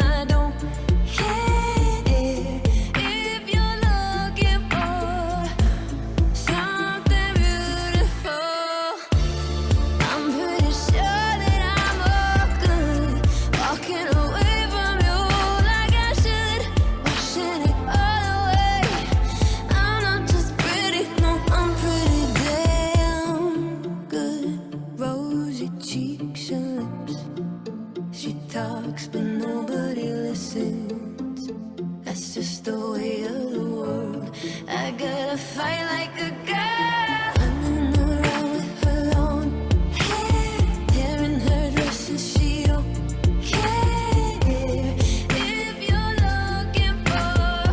I don't care if you're looking for something beautiful. I'm pretty sure that I'm all good, walking away from you like I should, washing it all away. I'm not just pretty, no, I'm pretty damn good. Rosy cheeks and lips, she talks but nobody listens. That's just the way of the world. I gotta fight like a girl, running around with her long hair, tearing her dresses, she don't care if you're looking for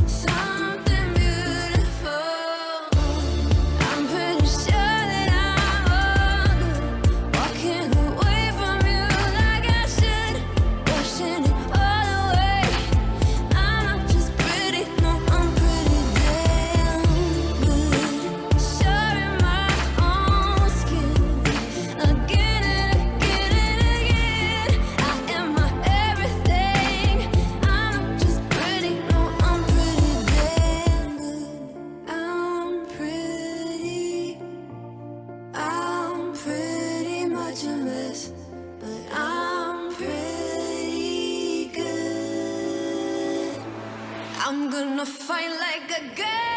something beautiful. I'm pretty sure that I'm all good, walking away from you like I should, washing it all away. I'm not just pretty, no, I'm pretty damn good. Showing my own skin again and again and again. I am my everything. I'm not just pretty, no, I'm pretty damn good. I'm pretty much a mess, but I'm pretty good. I'm gonna fight like a girl.